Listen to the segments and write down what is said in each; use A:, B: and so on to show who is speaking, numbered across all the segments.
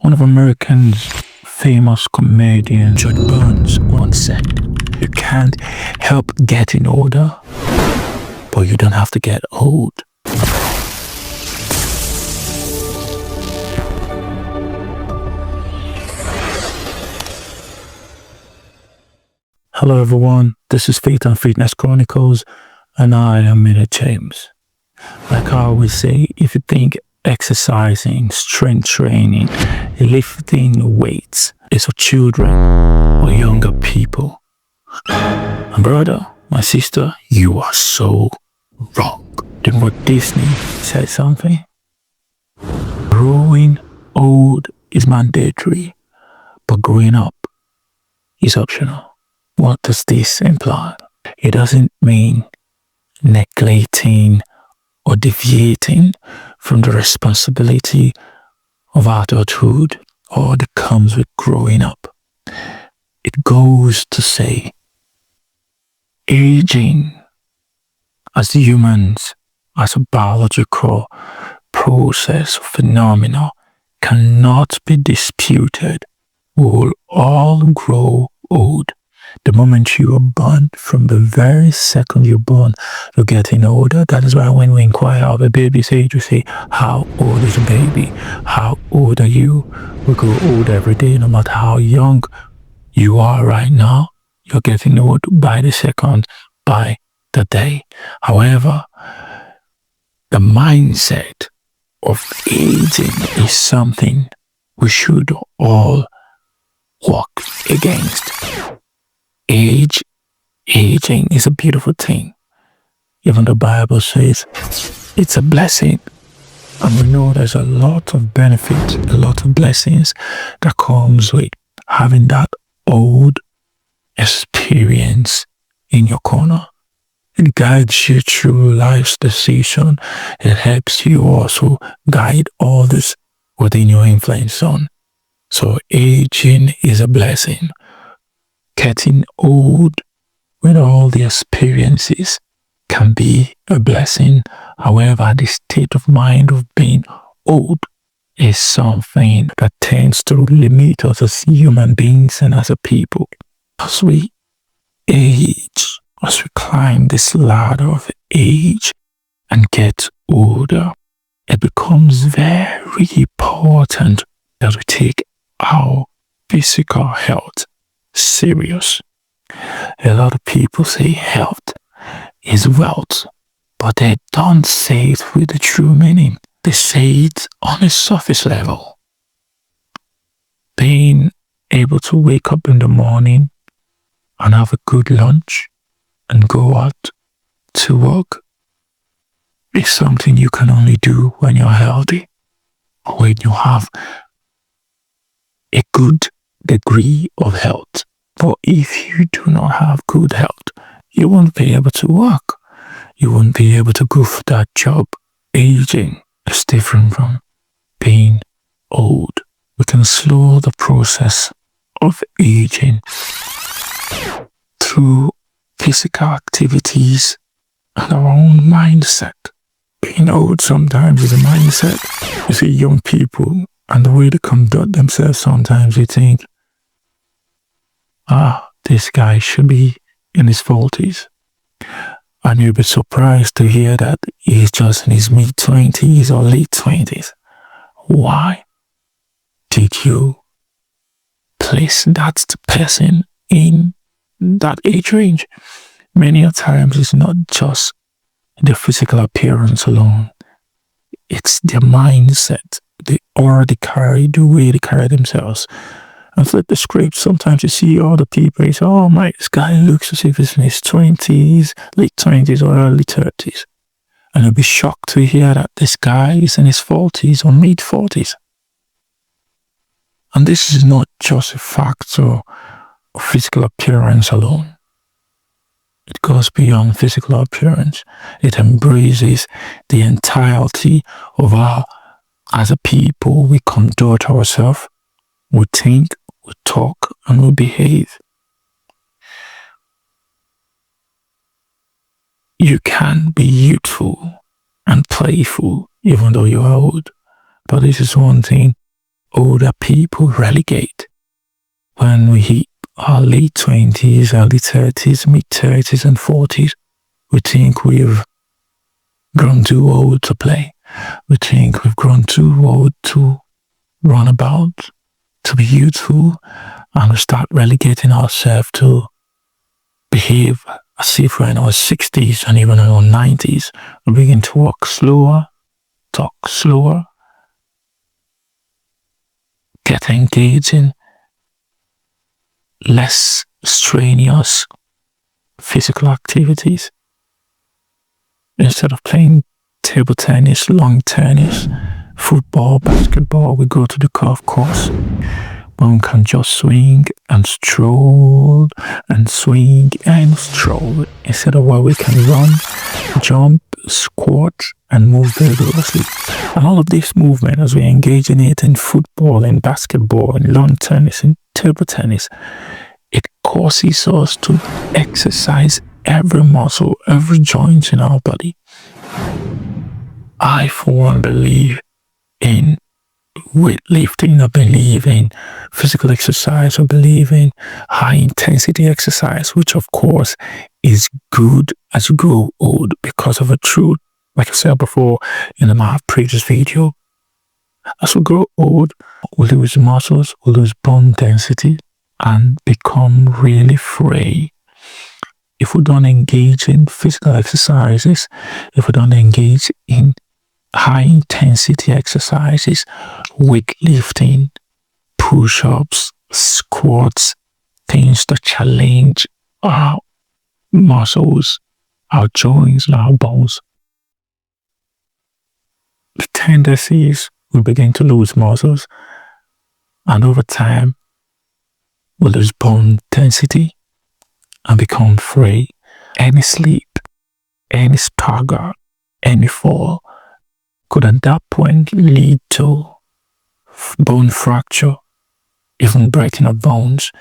A: One of America's famous comedian, George Burns, once said, "You can't help getting older, but you don't have to get old." Hello everyone, this is Fitness Chronicles, and I am James. Like I always say, if you think exercising, strength training, lifting weights is for children or younger people, my brother, my sister, you are so wrong. Then what Disney said something? Growing old is mandatory, but growing up is optional. What does this imply? It doesn't mean neglecting or deviating from the responsibility of adulthood or that comes with growing up. It goes to say aging as humans, as a biological process or phenomena, cannot be disputed. We will all grow old. The moment you are born, from the very second you're born, you're getting older. That is why when we inquire of a baby's age, we say, "How old is a baby? How old are you?" We grow old every day, no matter how young you are right now. You're getting old by the second, by the day. However, the mindset of aging is something we should all work against. Aging is a beautiful thing. Even the Bible says it's a blessing. And we know there's a lot of benefit, a lot of blessings that comes with having that old experience in your corner. It guides you through life's decision. It helps you also guide others within your influence zone. So aging is a blessing. Getting old with all the experiences can be a blessing. However, the state of mind of being old is something that tends to limit us as human beings and as a people. As we age, as we climb this ladder of age and get older, it becomes very important that we take our physical health serious. A lot of people say health is wealth, but they don't say it with the true meaning. They say it on a surface level. Being able to wake up in the morning and have a good lunch and go out to work is something you can only do when you're healthy, when you have a good degree of health. But if you do not have good health, you won't be able to work. You won't be able to go for that job. Aging is different from being old. We can slow the process of aging through physical activities and our own mindset. Being old sometimes is a mindset. You see young people and the way they conduct themselves, sometimes you think, this guy should be in his 40s. And you'll be surprised to hear that he's just in his mid-20s or late 20s. Why did you place that person in that age range? Many a times it's not just the physical appearance alone. It's their mindset, the aura they carry, the way they carry themselves. And flip the script, sometimes you see other people, you say, "Oh my, this guy looks as if he's in his 20s, late 20s or early 30s. And you'll be shocked to hear that this guy is in his 40s or mid 40s. And this is not just a factor of physical appearance alone. It goes beyond physical appearance. It embraces the entirety of how, as a people, we conduct ourselves, we think, we talk, and we behave. You can be youthful and playful even though you are old. But this is one thing, older people relegate. When we hit our late 20s, early 30s, mid 30s, and 40s, we think we've grown too old to play. We think we've grown too old to run about, to be youthful, and we start relegating ourselves to behave as if we're in our 60s and even in our 90s. We begin to walk slower, talk slower, get engaged in less strenuous physical activities. Instead of playing table tennis, long tennis, football, basketball, we go to the golf course when we can just swing and stroll and swing and stroll instead of where we can run, jump, squat, and move vigorously. And all of this movement, as we engage in it in football, in basketball, in lawn tennis, in table tennis, it causes us to exercise every muscle, every joint in our body. I, for one, believe in weightlifting. I believe in physical exercise. I believe in high intensity exercise, which of course is good as you grow old because of a truth. Like I said before in my previous video, as we grow old, we lose muscles, we lose bone density, and become really frail. If we don't engage in physical exercises, if we don't engage in high intensity exercises, weightlifting, push-ups, squats, things that challenge our muscles, our joints, and our bones, the tendency is we begin to lose muscles, and over time we lose bone density and become frail. Any slip, any stagger, any fall could at that point lead to bone fracture, even breaking of bones,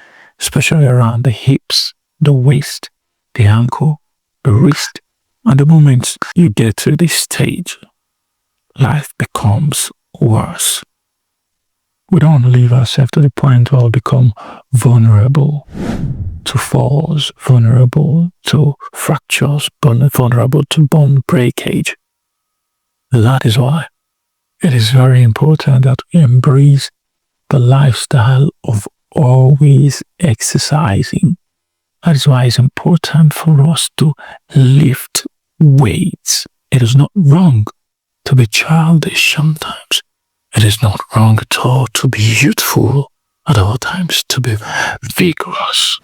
A: especially around the hips, the waist, the ankle, the wrist. And the moment you get to this stage, life becomes worse. We don't leave ourselves to the point where we become vulnerable to falls, vulnerable to fractures, vulnerable to bone breakage. That is why it is very important that we embrace the lifestyle of always exercising. That is why it's important for us to lift weights. It is not wrong to be childish sometimes. It is not wrong at all to be youthful at all times, to be vigorous.